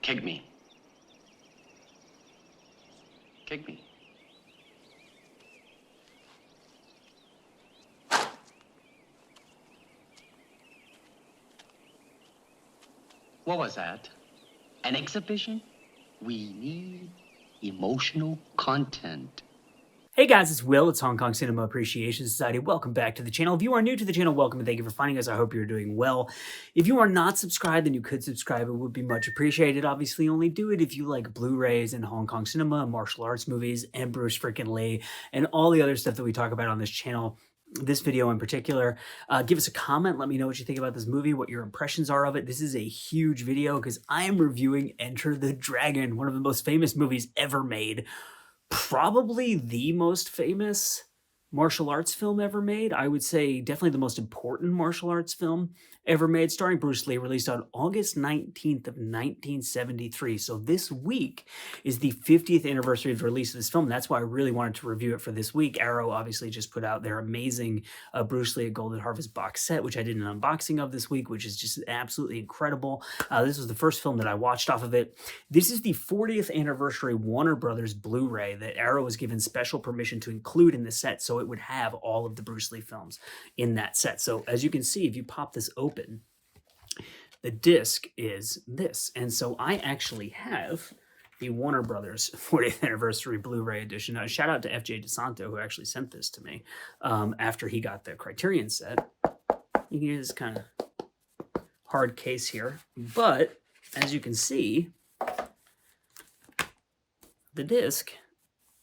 Kick me. Kick me. What was that? An exhibition? We need emotional content. Hey guys, it's Will. It's Hong Kong Cinema Appreciation Society. Welcome back to the channel. If you are new to the channel, welcome and thank you for finding us. I hope you're doing well. If you are not subscribed, then you could subscribe. It would be much appreciated. Obviously, only do it if you like Blu-rays and Hong Kong cinema, martial arts movies, and Bruce freaking Lee, and all the other stuff that we talk about on this channel. This video in particular, give us a comment. Let me know what you think about this movie, what your impressions are of it. This is a huge video because I am reviewing Enter the Dragon, one of the most famous movies ever made. Probably the most famous martial arts film ever made. I would say definitely the most important martial arts film ever made, starring Bruce Lee, released on August 19th of 1973. So this week is the 50th anniversary of the release of this film. That's why I really wanted to review it for this week. Arrow obviously just put out their amazing Bruce Lee A Golden Harvest box set, which I did an unboxing of this week, which is just absolutely incredible. This was the first film that I watched off of it. This is the 40th anniversary Warner Brothers Blu-ray that Arrow was given special permission to include in the set, so it would have all of the Bruce Lee films in that set. So as you can see, if you pop this open, the disc is this. And so I actually have the Warner Brothers 40th anniversary Blu-ray edition. Shout out to FJ DeSanto, who actually sent this to me after he got the Criterion set. You can hear this kind of hard case here, but as you can see, the disc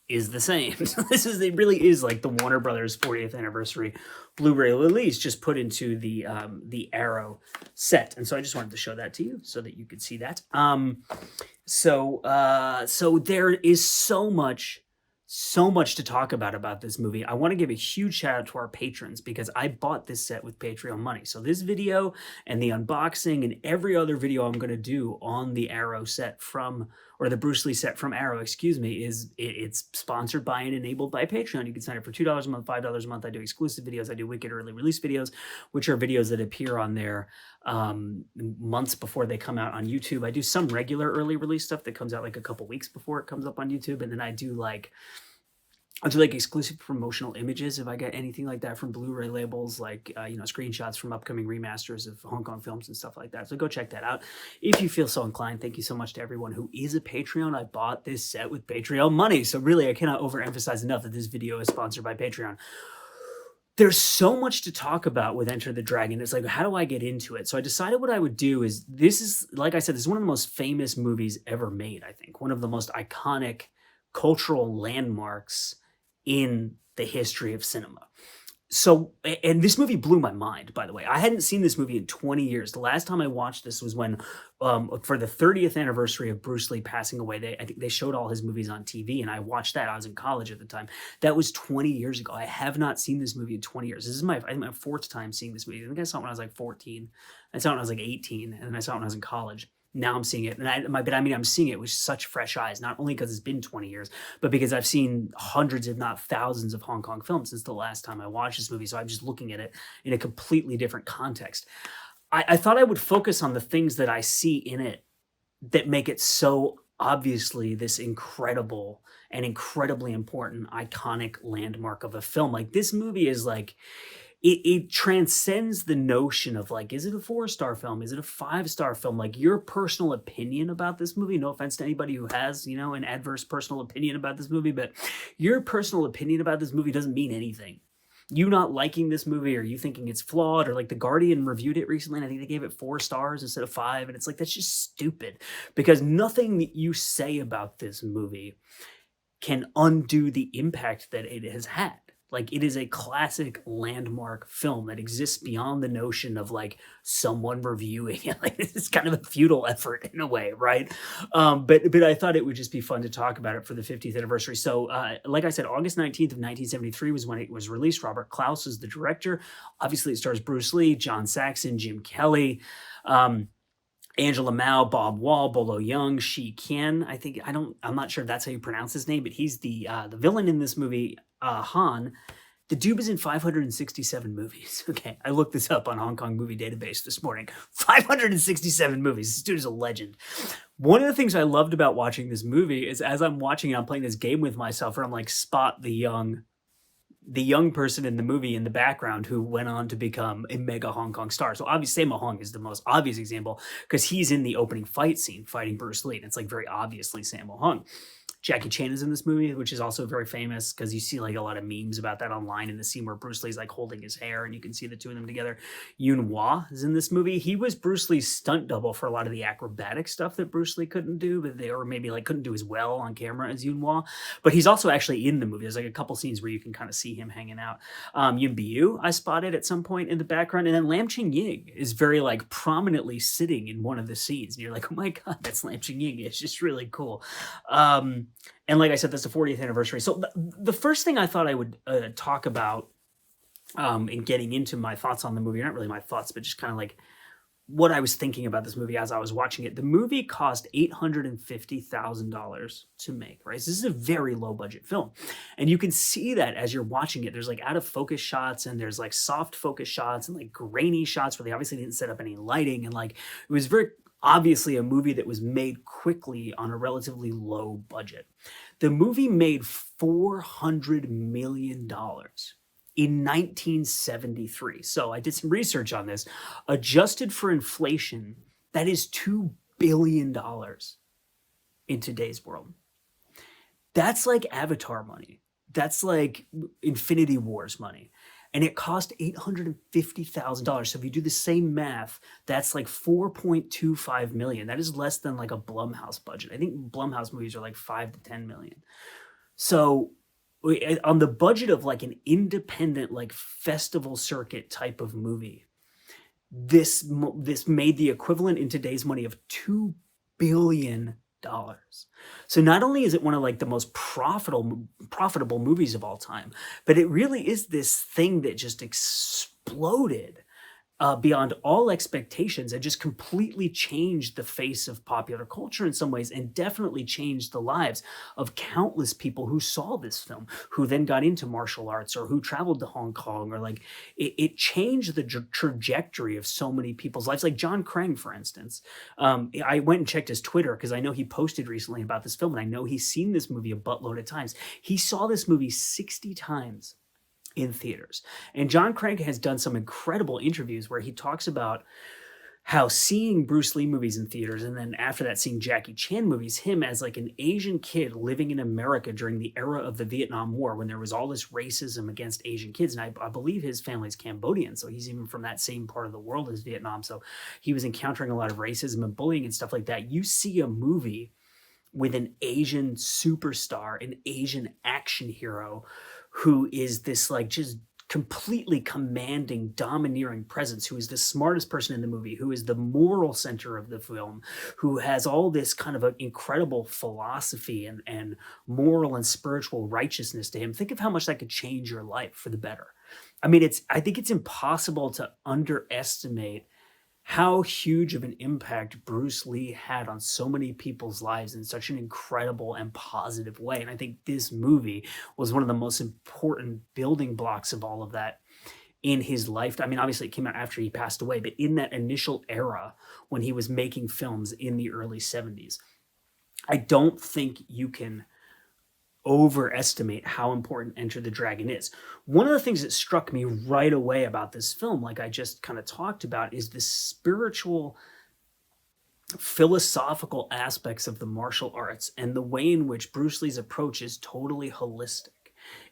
is the same. So it really is like the Warner Brothers 40th anniversary Blu-ray release just put into the Arrow set. And so I just wanted to show that to you so that you could see that. So there is so much to talk about this movie. I want to give a huge shout out to our patrons because I bought this set with Patreon money. So this video and the unboxing and every other video I'm going to do on the Arrow set or the Bruce Lee set from Arrow, excuse me, it's sponsored by and enabled by Patreon. You can sign up for $2 a month, $5 a month. I do exclusive videos. I do wicked early release videos, which are videos that appear on there months before they come out on YouTube. I do some regular early release stuff that comes out like a couple weeks before it comes up on YouTube. And then I do like exclusive promotional images if I get anything like that from Blu-ray labels, like, screenshots from upcoming remasters of Hong Kong films and stuff like that. So go check that out if you feel so inclined. Thank you so much to everyone who is a Patreon. I bought this set with Patreon money. So really, I cannot overemphasize enough that this video is sponsored by Patreon. There's so much to talk about with Enter the Dragon. It's like, how do I get into it? So I decided what I would do is, this is, like I said, this is one of the most famous movies ever made, I think. One of the most iconic cultural landmarks in the history of cinema. So, and this movie blew my mind, by the way. I hadn't seen this movie in 20 years. The last time I watched this was when, for the 30th anniversary of Bruce Lee passing away, I think they showed all his movies on TV, and I watched that. I was in college at the time. That was 20 years ago. I have not seen this movie in 20 years. This is my fourth time seeing this movie. I think I saw it when I was like 14. I saw it when I was like 18, and then I saw it when I was in college. Now I'm seeing it, and I'm seeing it with such fresh eyes, not only because it's been 20 years, but because I've seen hundreds, if not thousands, of Hong Kong films since the last time I watched this movie. So I'm just looking at it in a completely different context. I thought I would focus on the things that I see in it that make it so obviously this incredible and incredibly important, iconic landmark of a film. Like, this movie is like, it transcends the notion of like, is it a 4-star film? Is it a 5-star film? Like, your personal opinion about this movie, no offense to anybody who has, an adverse personal opinion about this movie, but your personal opinion about this movie doesn't mean anything. You not liking this movie, or you thinking it's flawed, or like The Guardian reviewed it recently, and I think they gave it 4 stars instead of 5. And it's like, that's just stupid, because nothing that you say about this movie can undo the impact that it has had. Like, it is a classic landmark film that exists beyond the notion of like someone reviewing it. Like, this is kind of a futile effort in a way, right? But I thought it would just be fun to talk about it for the 50th anniversary. So like I said, August 19th of 1973 was when it was released. Robert Klaus is the director. Obviously, it stars Bruce Lee, John Saxon, Jim Kelly, Angela Mao, Bob Wall, Bolo Young, Shi Qian. I'm not sure if that's how you pronounce his name, but he's the villain in this movie. Han The dude is in 567 movies. Okay, I looked this up on Hong Kong Movie Database this morning. 567 movies. This dude is a legend. One of the things I loved about watching this movie is as I'm watching it, I'm playing this game with myself where I'm like, spot the young person in the movie in the background who went on to become a mega Hong Kong star. So obviously Sammo Hung is the most obvious example because he's in the opening fight scene fighting Bruce Lee. And it's like very obviously Sammo Hung. Jackie Chan is in this movie, which is also very famous because you see like a lot of memes about that online in the scene where Bruce Lee's like holding his hair and you can see the two of them together. Yun Hua is in this movie. He was Bruce Lee's stunt double for a lot of the acrobatic stuff that Bruce Lee couldn't do, but they or maybe like couldn't do as well on camera as Yun Hua. But he's also actually in the movie. There's like a couple scenes where you can kind of see him hanging out. Yun Biu I spotted at some point in the background, and then Lam Ching Ying is very like prominently sitting in one of the scenes, and you're like, oh my god, that's Lam Ching Ying. It's just really cool. And like I said, that's the 40th anniversary. So the first thing I thought I would talk about in getting into my thoughts on the movie, not really my thoughts, but just kind of like what I was thinking about this movie as I was watching it. The movie cost $850,000 to make, right? So this is a very low budget film. And you can see that as you're watching it. There's like out of focus shots and there's like soft focus shots and like grainy shots where they obviously didn't set up any lighting. And like it was very obviously a movie that was made quickly on a relatively low budget. The movie made $400 million in 1973. So I did some research on this. Adjusted for inflation, that is $2 billion in today's world. That's like Avatar money. That's like Infinity Wars money. And it cost $850,000. So if you do the same math, that's like $4.25 million. That is less than like a Blumhouse budget. I think Blumhouse movies are like $5 to $10 million. So on the budget of like an independent, like festival circuit type of movie, this made the equivalent in today's money of $2 billion. So not only is it one of like the most profitable movies of all time, but it really is this thing that just exploded beyond all expectations and just completely changed the face of popular culture in some ways, and definitely changed the lives of countless people who saw this film, who then got into martial arts or who traveled to Hong Kong, or like it changed the trajectory of so many people's lives. Like John Crane, for instance. I went and checked his Twitter because I know he posted recently about this film, and I know he's seen this movie a buttload of times. He saw this movie 60 times in theaters. And John Crank has done some incredible interviews where he talks about how seeing Bruce Lee movies in theaters, and then after that seeing Jackie Chan movies, him as like an Asian kid living in America during the era of the Vietnam War when there was all this racism against Asian kids. And I believe his family's Cambodian, so he's even from that same part of the world as Vietnam. So he was encountering a lot of racism and bullying and stuff like that. You see a movie with an Asian superstar, an Asian action hero, who is this like just completely commanding, domineering presence, who is the smartest person in the movie, who is the moral center of the film, who has all this kind of an incredible philosophy and moral and spiritual righteousness to him. Think of how much that could change your life for the better. I mean, I think it's impossible to underestimate how huge of an impact Bruce Lee had on so many people's lives in such an incredible and positive way. And I think this movie was one of the most important building blocks of all of that in his life. I mean, obviously it came out after he passed away, but in that initial era when he was making films in the early 70s, I don't think you can overestimate how important Enter the Dragon is. One of the things that struck me right away about this film, like I just kind of talked about, is the spiritual, philosophical aspects of the martial arts and the way in which Bruce Lee's approach is totally holistic,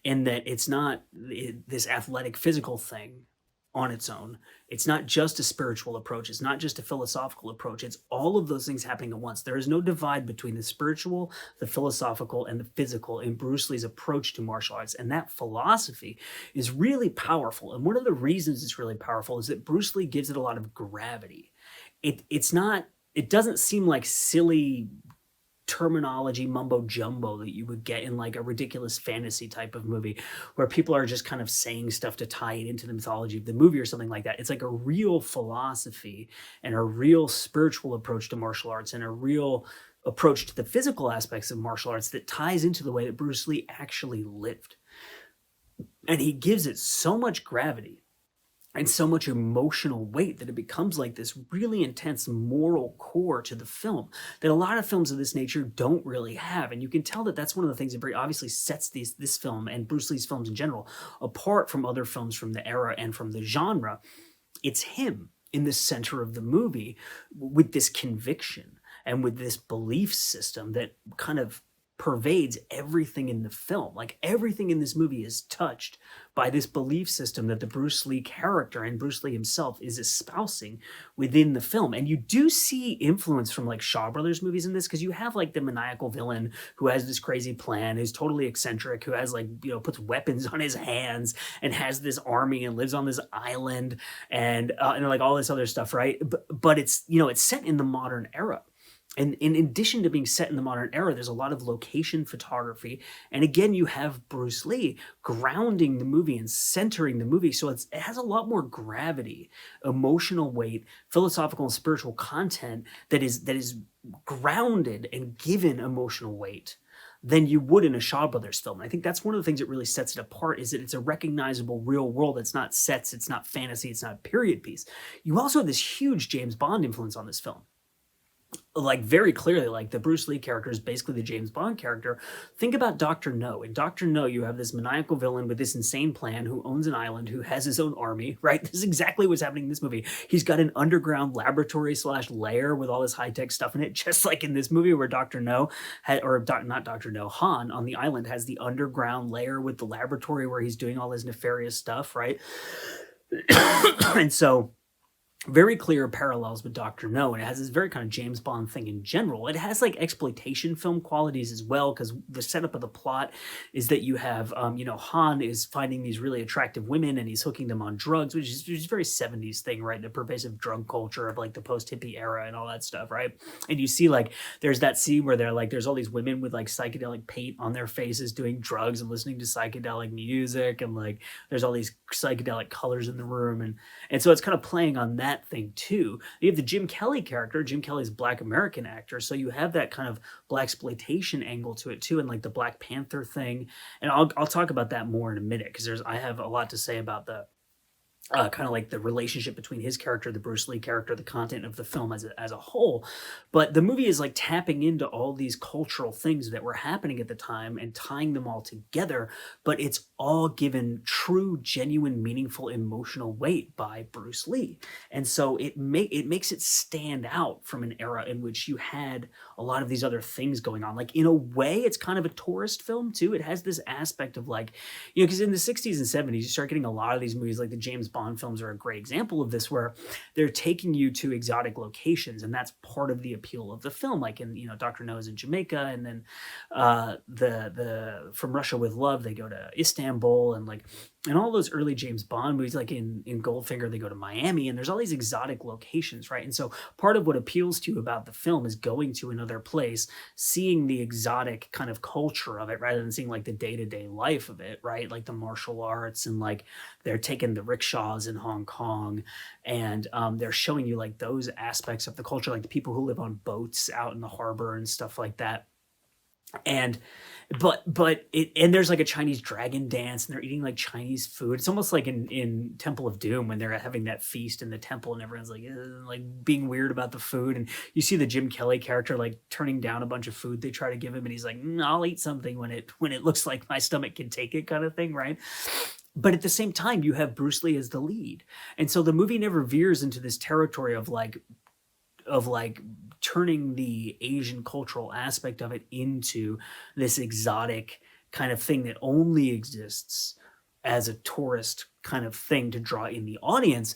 in that it's not this athletic physical thing on its own. It's not just a spiritual approach. It's not just a philosophical approach. It's all of those things happening at once. There is no divide between the spiritual, the philosophical, and the physical in Bruce Lee's approach to martial arts. And that philosophy is really powerful. And one of the reasons it's really powerful is that Bruce Lee gives it a lot of gravity. It doesn't seem like silly terminology mumbo jumbo that you would get in like a ridiculous fantasy type of movie where people are just kind of saying stuff to tie it into the mythology of the movie or something like that. It's like a real philosophy and a real spiritual approach to martial arts and a real approach to the physical aspects of martial arts that ties into the way that Bruce Lee actually lived. And he gives it so much gravity and so much emotional weight that it becomes like this really intense moral core to the film that a lot of films of this nature don't really have. And you can tell that that's one of the things that very obviously sets this film and Bruce Lee's films in general apart from other films from the era and from the genre. It's him in the center of the movie with this conviction and with this belief system that kind of pervades everything in the film. Like everything in this movie is touched by this belief system that the Bruce Lee character and Bruce Lee himself is espousing within the film. And you do see influence from like Shaw Brothers movies in this, because you have like the maniacal villain who has this crazy plan, who's totally eccentric, who has like, puts weapons on his hands and has this army and lives on this island and like all this other stuff, right? But it's, it's set in the modern era. And in addition to being set in the modern era, there's a lot of location photography. And again, you have Bruce Lee grounding the movie and centering the movie. So it has a lot more gravity, emotional weight, philosophical and spiritual content that is grounded and given emotional weight than you would in a Shaw Brothers film. And I think that's one of the things that really sets it apart, is that it's a recognizable real world. It's not sets, it's not fantasy, it's not a period piece. You also have this huge James Bond influence on this film. Like very clearly, like the Bruce Lee character is basically the James Bond character. Think about Dr. No. In Dr. No, you have this maniacal villain with this insane plan who owns an island, who has his own army, right? This is exactly what's happening in this movie. He's got an underground laboratory / lair with all this high-tech stuff in it, just like in this movie where Dr. No, not Dr. No, Han on the island has the underground lair with the laboratory where he's doing all his nefarious stuff, right? And so very clear parallels with Dr. No, and it has this very kind of James Bond thing in general. It has like exploitation film qualities as well, because the setup of the plot is that you have, Han is finding these really attractive women and he's hooking them on drugs, which is a very 70s thing, right? The pervasive drug culture of like the post-hippie era and all that stuff, right? And you see like, there's that scene where they're like, there's all these women with like psychedelic paint on their faces doing drugs and listening to psychedelic music, and like, there's all these psychedelic colors in the room. And so it's kind of playing on that thing too. You have the Jim Kelly character. Jim Kelly's a Black American actor, so you have that kind of blaxploitation angle to it too, and like the Black Panther thing. And I'll talk about that more in a minute, because I have a lot to say about the kind of like the relationship between his character, the Bruce Lee character, the content of the film as a whole. But the movie is like tapping into all these cultural things that were happening at the time and tying them all together, but it's all given true, genuine, meaningful, emotional weight by Bruce Lee. And so it makes it stand out from an era in which you had a lot of these other things going on. Like in a way, it's kind of a tourist film too. It has this aspect of like, because in the 60s and 70s, you start getting a lot of these movies, like the James Bond films are a great example of this, where they're taking you to exotic locations, and that's part of the appeal of the film. Like in Dr. No is in Jamaica, and then the From Russia with Love, they go to Istanbul, and like in all those early James Bond movies, like in Goldfinger, they go to Miami, and there's all these exotic locations, right? And so part of what appeals to you about the film is going to another place, seeing the exotic kind of culture of it, rather than seeing like the day-to-day life of it, right? Like the martial arts, and like they're taking the rickshaws in Hong Kong, and they're showing you like those aspects of the culture, like the people who live on boats out in the harbor and stuff like that. And there's like a Chinese dragon dance, and they're eating like Chinese food. It's almost like in Temple of Doom, when they're having that feast in the temple and everyone's like being weird about the food. And you see the Jim Kelly character like turning down a bunch of food they try to give him, and he's like, I'll eat something when it looks like my stomach can take it, kind of thing, right? But at the same time, you have Bruce Lee as the lead. And so the movie never veers into this territory of turning the Asian cultural aspect of it into this exotic kind of thing that only exists as a tourist kind of thing to draw in the audience.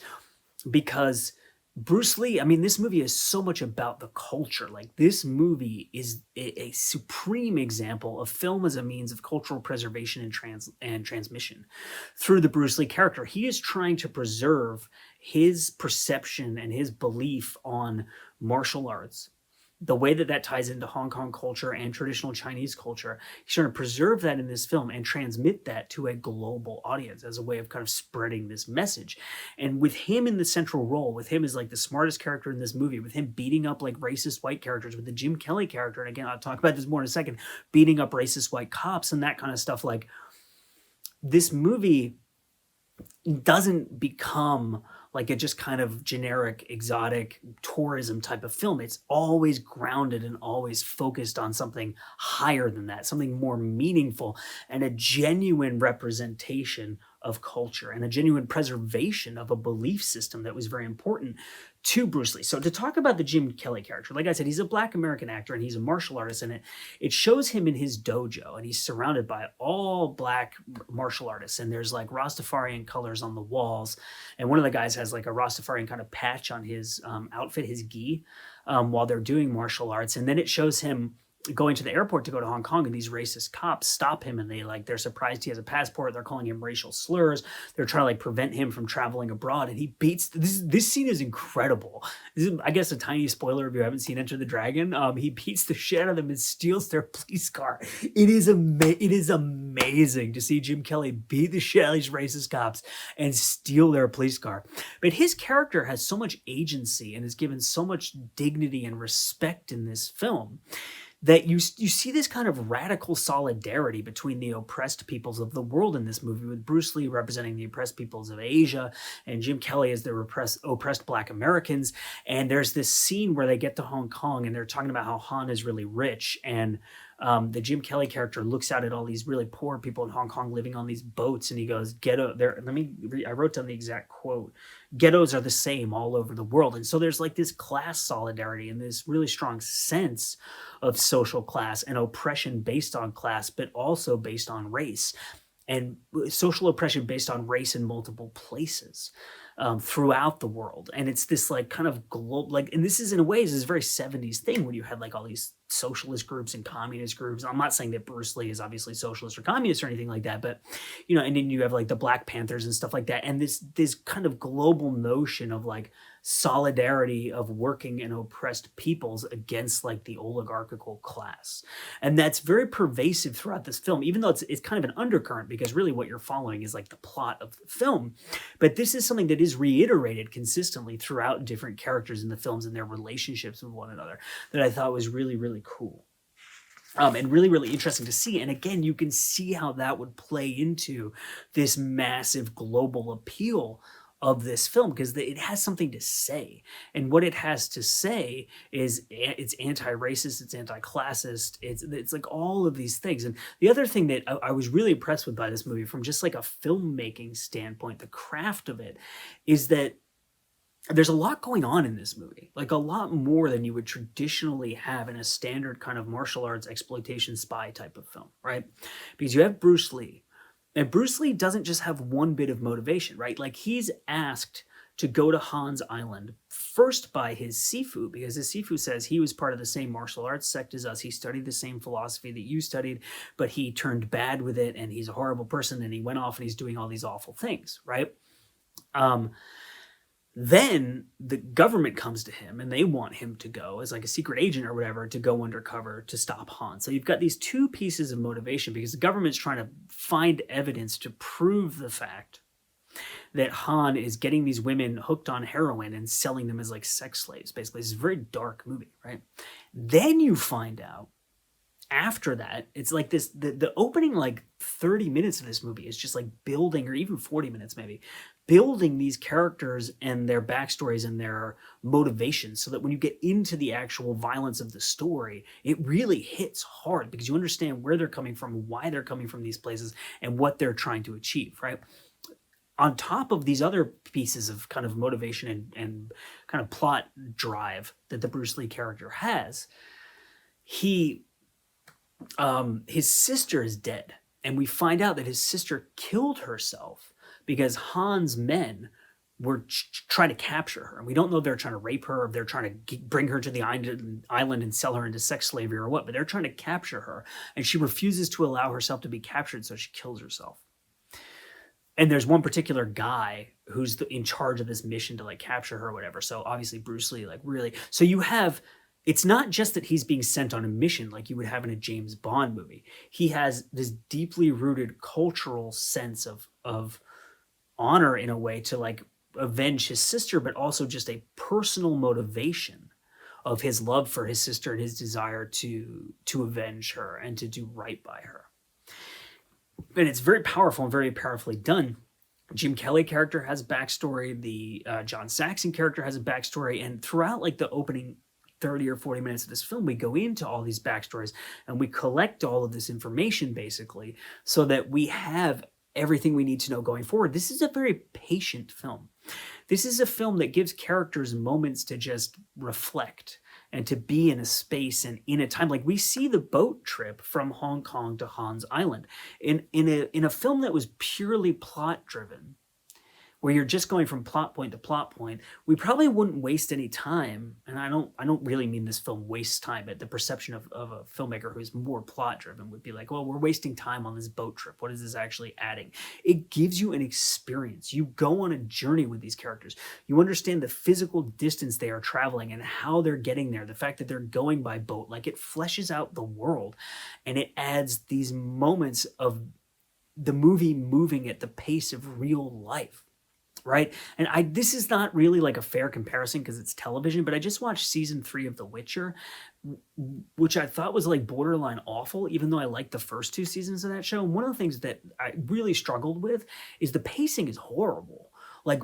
Because Bruce Lee, I mean, this movie is so much about the culture. Like, this movie is a supreme example of film as a means of cultural preservation and transmission through the Bruce Lee character. He is trying to preserve his perception and his belief on martial arts, the way that ties into Hong Kong culture and traditional Chinese culture. He's trying to preserve that in this film and transmit that to a global audience as a way of kind of spreading this message. And with him in the central role, with him as like the smartest character in this movie, with him beating up like racist white characters, with the Jim Kelly character, and again, I'll talk about this more in a second, beating up racist white cops and that kind of stuff, like, this movie doesn't become like a just kind of generic exotic tourism type of film. It's always grounded and always focused on something higher than that, something more meaningful, and a genuine representation of culture and a genuine preservation of a belief system that was very important to Bruce Lee. So to talk about the Jim Kelly character, like I said, he's a Black American actor and he's a martial artist, and it shows him in his dojo, and he's surrounded by all Black martial artists, and there's like Rastafarian colors on the walls, and one of the guys has like a Rastafarian kind of patch on his outfit, his gi, while they're doing martial arts. And then it shows him going to the airport to go to Hong Kong, and these racist cops stop him, and they're surprised he has a passport. They're calling him racial slurs. They're trying to like prevent him from traveling abroad, and he beats this scene is incredible. This is, I guess, a tiny spoiler if you haven't seen Enter the Dragon. He beats the shit out of them and steals their police car. It is amazing to see Jim Kelly beat the shit out of these racist cops and steal their police car. But his character has so much agency and is given so much dignity and respect in this film that you see this kind of radical solidarity between the oppressed peoples of the world in this movie, with Bruce Lee representing the oppressed peoples of Asia and Jim Kelly as the oppressed Black Americans. And there's this scene where they get to Hong Kong and they're talking about how Han is really rich, and the Jim Kelly character looks out at all these really poor people in Hong Kong living on these boats, and he goes, "Ghetto." There, I wrote down the exact quote: "Ghettos are the same all over the world." And so there's like this class solidarity and this really strong sense of social class and oppression based on class, but also based on race, and social oppression based on race in multiple places throughout the world. And it's this like kind of global, like, and this is in a way, this very 70s thing when you had like all these socialist groups and communist groups. I'm not saying that Bruce Lee is obviously socialist or communist or anything like that, but and then you have like the Black Panthers and stuff like that. And this kind of global notion of like solidarity of working and oppressed peoples against like the oligarchical class. And that's very pervasive throughout this film, even though it's kind of an undercurrent, because really what you're following is like the plot of the film. But this is something that is reiterated consistently throughout different characters in the films and their relationships with one another, that I thought was really, really cool. And really, really interesting to see. And again, you can see how that would play into this massive global appeal of this film, because it has something to say. And what it has to say is it's anti-racist, it's anti-classist, it's like all of these things. And the other thing that I was really impressed with by this movie, from just like a filmmaking standpoint, the craft of it, is that there's a lot going on in this movie, like a lot more than you would traditionally have in a standard kind of martial arts exploitation spy type of film, right? Because you have Bruce Lee, and Bruce Lee doesn't just have one bit of motivation, right? Like, he's asked to go to Han's Island first by his Sifu, because his Sifu says he was part of the same martial arts sect as us. He studied the same philosophy that you studied, but he turned bad with it, and he's a horrible person, and he went off and he's doing all these awful things, right? Then the government comes to him and they want him to go as like a secret agent or whatever, to go undercover to stop Han. So you've got these two pieces of motivation, because the government's trying to find evidence to prove the fact that Han is getting these women hooked on heroin and selling them as like sex slaves. Basically, it's a very dark movie, right? Then you find out after that, it's like this, the opening like 30 minutes of this movie is just like building, or even 40 minutes maybe, building these characters and their backstories and their motivations, so that when you get into the actual violence of the story, it really hits hard, because you understand where they're coming from, why they're coming from these places, and what they're trying to achieve, right? On top of these other pieces of kind of motivation and kind of plot drive that the Bruce Lee character has, his sister is dead, and we find out that his sister killed herself because Han's men were trying to capture her. And we don't know if they're trying to rape her, or if they're trying to bring her to the island and sell her into sex slavery or what, but they're trying to capture her, and she refuses to allow herself to be captured, so she kills herself. And there's one particular guy who's in charge of this mission to like capture her or whatever. So obviously Bruce Lee, like, really, so you have, it's not just that he's being sent on a mission like you would have in a James Bond movie. He has this deeply rooted cultural sense of honor, in a way, to like avenge his sister, but also just a personal motivation of his love for his sister and his desire to avenge her and to do right by her. and it's very powerful and very powerfully done. Jim Kelly character has backstory. The John Saxon character has a backstory, and throughout like the opening 30 or 40 minutes of this film, we go into all these backstories and we collect all of this information basically so that we have everything we need to know going forward. This is a very patient film. This is a film that gives characters moments to just reflect and to be in a space and in a time. Like we see the boat trip from Hong Kong to Hans Island in a film that was purely plot driven, where you're just going from plot point to plot point. We probably wouldn't waste any time, and I don't really mean this film wastes time, but the perception of a filmmaker who's more plot driven would be like, well, we're wasting time on this boat trip. What is this actually adding? It gives you an experience. You go on a journey with these characters. You understand the physical distance they are traveling and how they're getting there. The fact that they're going by boat, like it fleshes out the world, and it adds these moments of the movie moving at the pace of real life. Right. And this is not really like a fair comparison because it's television, but I just watched season 3 of The Witcher, which I thought was like borderline awful, even though I liked the first 2 seasons of that show. And one of the things that I really struggled with is the pacing is horrible. Like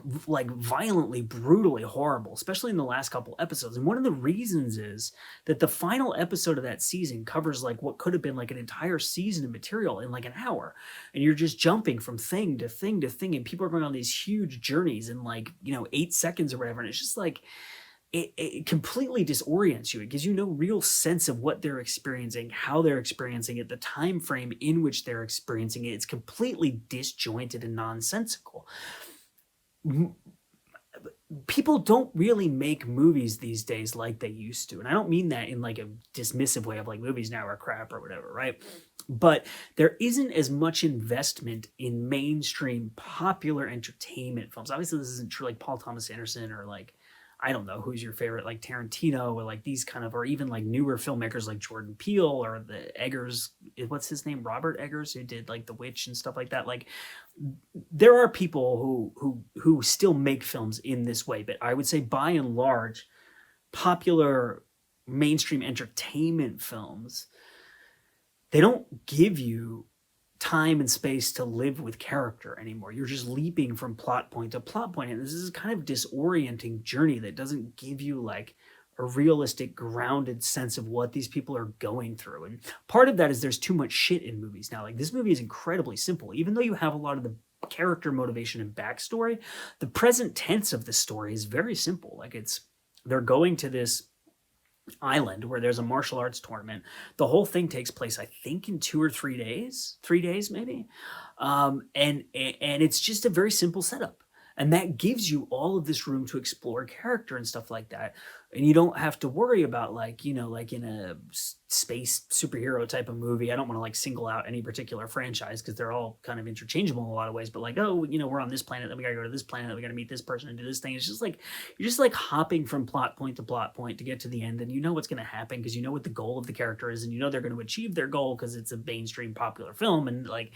violently, brutally horrible, especially in the last couple episodes. And one of the reasons is that the final episode of that season covers like what could have been like an entire season of material in like an hour. And you're just jumping from thing to thing to thing. And people are going on these huge journeys in like, 8 seconds or whatever. And it's just like, it completely disorients you. It gives you no real sense of what they're experiencing, how they're experiencing it, the time frame in which they're experiencing it. It's completely disjointed and nonsensical. People don't really make movies these days like they used to. And I don't mean that in like a dismissive way of like movies now are crap or whatever, right? But there isn't as much investment in mainstream popular entertainment films. Obviously, this isn't true like Paul Thomas Anderson or like, I don't know, who's your favorite, like Tarantino or like these kind of, or even like newer filmmakers like Jordan Peele or the Eggers, what's his name? Robert Eggers, who did like The Witch and stuff like that. Like there are people who still make films in this way, but I would say by and large, popular mainstream entertainment films, they don't give you time and space to live with character anymore. You're just leaping from plot point to plot point, and this is kind of disorienting journey that doesn't give you like a realistic, grounded sense of what these people are going through. And part of that is there's too much shit in movies now. Like this movie is incredibly simple, even though you have a lot of the character motivation and backstory. The present tense of the story is very simple. Like they're going to this island where there's a martial arts tournament. The whole thing takes place, I think, in 2 or 3 days, 3 days maybe, and it's just a very simple setup, and that gives you all of this room to explore character and stuff like that. And you don't have to worry about like, like in a space superhero type of movie. I don't want to like single out any particular franchise because they're all kind of interchangeable in a lot of ways. But like, oh, we're on this planet, then we gotta go to this planet, we gotta meet this person and do this thing. It's just like you're just like hopping from plot point to plot point to get to the end, and you know what's gonna happen because you know what the goal of the character is, and you know they're going to achieve their goal because it's a mainstream popular film, and like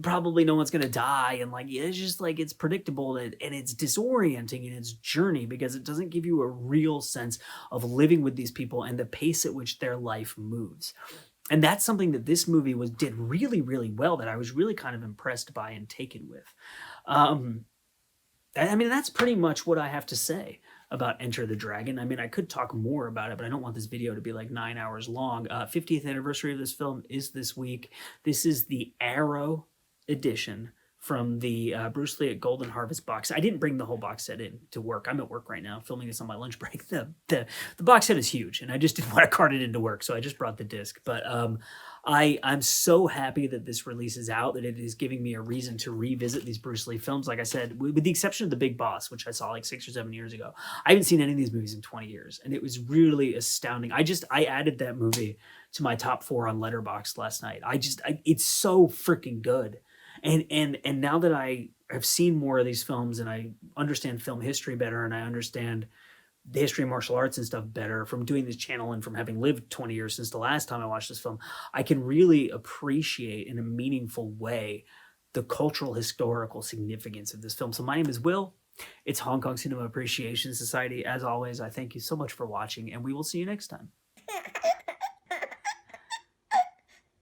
probably no one's gonna die, and like it's just like it's predictable and it's disorienting in its journey because it doesn't give you a real sense of living with these people and the pace at which their life moves. And that's something that this movie did really, really well, that I was really kind of impressed by and taken with. I mean, that's pretty much what I have to say about Enter the Dragon. I mean, I could talk more about it, but I don't want this video to be like 9 hours long. 50th anniversary of this film is this week. This is the Arrow edition from the Bruce Lee at Golden Harvest box. I didn't bring the whole box set in to work. I'm at work right now, filming this on my lunch break. The box set is huge, and I just didn't want to cart it into work, so I just brought the disc. But I'm so happy that this release is out, that it is giving me a reason to revisit these Bruce Lee films. Like I said, with the exception of The Big Boss, which I saw like 6 or 7 years ago, I haven't seen any of these movies in 20 years, and it was really astounding. I added that movie to my top 4 on Letterboxd last night. It's so freaking good. And now that I have seen more of these films and I understand film history better, and I understand the history of martial arts and stuff better from doing this channel and from having lived 20 years since the last time I watched this film, I can really appreciate in a meaningful way the cultural historical significance of this film. So my name is Will. It's Hong Kong Cinema Appreciation Society. As always, I thank you so much for watching, and we will see you next time.